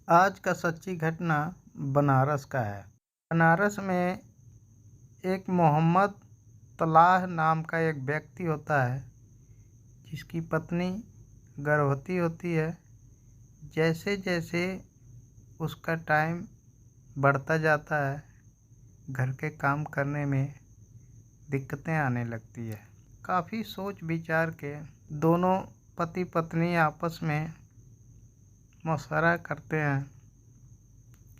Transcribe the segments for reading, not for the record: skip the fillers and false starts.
आज का सच्ची घटना बनारस का है। बनारस में एक मोहम्मद तलाह नाम का एक व्यक्ति होता है जिसकी पत्नी गर्भवती होती है। जैसे जैसे उसका टाइम बढ़ता जाता है, घर के काम करने में दिक्कतें आने लगती है। काफ़ी सोच विचार के दोनों पति पत्नी आपस में मशवरा करते हैं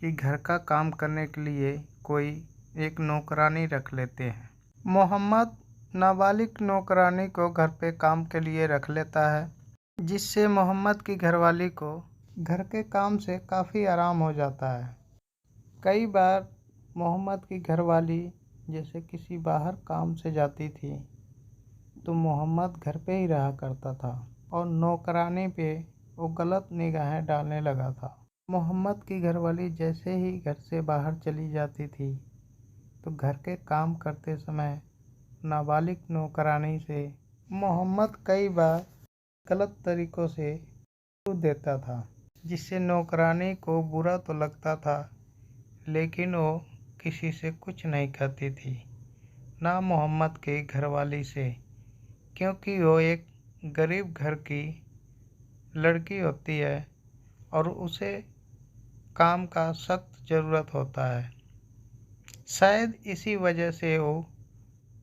कि घर का काम करने के लिए कोई एक नौकरानी रख लेते हैं। मोहम्मद नाबालिग नौकरानी को घर पे काम के लिए रख लेता है, जिससे मोहम्मद की घरवाली को घर के काम से काफ़ी आराम हो जाता है। कई बार मोहम्मद की घरवाली जैसे किसी बाहर काम से जाती थी तो मोहम्मद घर पे ही रहा करता था और नौकरानी पे वो गलत निगाहें डालने लगा था। मोहम्मद की घरवाली जैसे ही घर से बाहर चली जाती थी तो घर के काम करते समय नाबालिग नौकरानी से मोहम्मद कई बार गलत तरीक़ों से छू देता था, जिससे नौकरानी को बुरा तो लगता था लेकिन वो किसी से कुछ नहीं कहती थी, ना मोहम्मद के घरवाली से, क्योंकि वो एक गरीब घर की लड़की होती है और उसे काम का सख्त ज़रूरत होता है। शायद इसी वजह से वो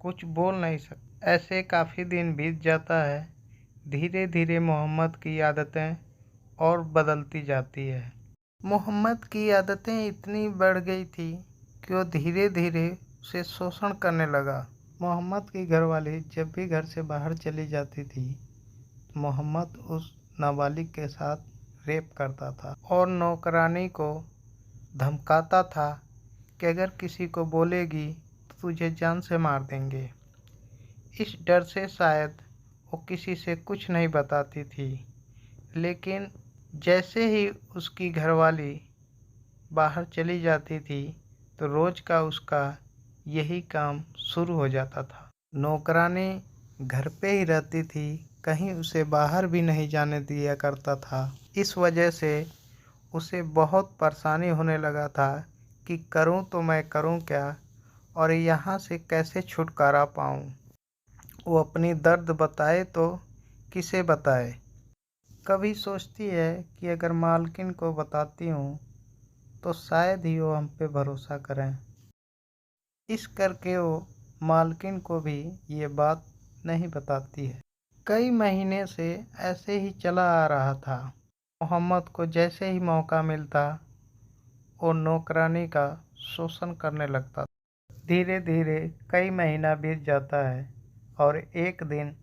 कुछ बोल नहीं सकता। ऐसे काफ़ी दिन बीत जाता है। धीरे धीरे मोहम्मद की आदतें और बदलती जाती है। मोहम्मद की आदतें इतनी बढ़ गई थी कि वो धीरे धीरे उसे शोषण करने लगा। मोहम्मद की घरवाली जब भी घर से बाहर चली जाती थी तो मोहम्मद उस नाबालिग के साथ रेप करता था और नौकरानी को धमकाता था कि अगर किसी को बोलेगी तो तुझे जान से मार देंगे। इस डर से शायद वो किसी से कुछ नहीं बताती थी, लेकिन जैसे ही उसकी घरवाली बाहर चली जाती थी तो रोज़ का उसका यही काम शुरू हो जाता था। नौकरानी घर पे ही रहती थी, कहीं उसे बाहर भी नहीं जाने दिया करता था। इस वजह से उसे बहुत परेशानी होने लगा था कि करूं तो मैं करूं क्या और यहाँ से कैसे छुटकारा पाऊं। वो अपनी दर्द बताए तो किसे बताए। कभी सोचती है कि अगर मालकिन को बताती हूँ तो शायद ही वो हम पे भरोसा करें। इस करके वो मालकिन को भी ये बात नहीं बताती है। कई महीने से ऐसे ही चला आ रहा था। मोहम्मद को जैसे ही मौका मिलता वो नौकरानी का शोषण करने लगता। धीरे धीरे कई महीना बीत जाता है और एक दिन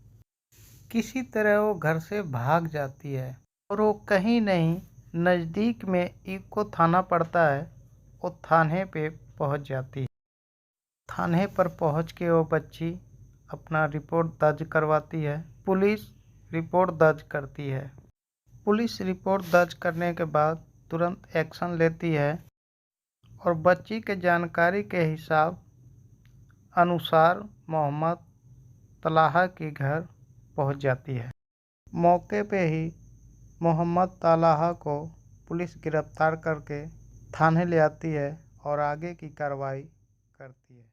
किसी तरह वो घर से भाग जाती है और वो कहीं नहीं नज़दीक में इको थाना पड़ता है, वो थाने पे पहुंच जाती है। थाने पर पहुंच के वो बच्ची अपना रिपोर्ट दर्ज करवाती है। पुलिस रिपोर्ट दर्ज करती है। पुलिस रिपोर्ट दर्ज करने के बाद तुरंत एक्शन लेती है और बच्ची के जानकारी के हिसाब अनुसार मोहम्मद तलाहा के घर पहुंच जाती है। मौके पे ही मोहम्मद तलाहा को पुलिस गिरफ्तार करके थाने ले आती है और आगे की कार्रवाई करती है।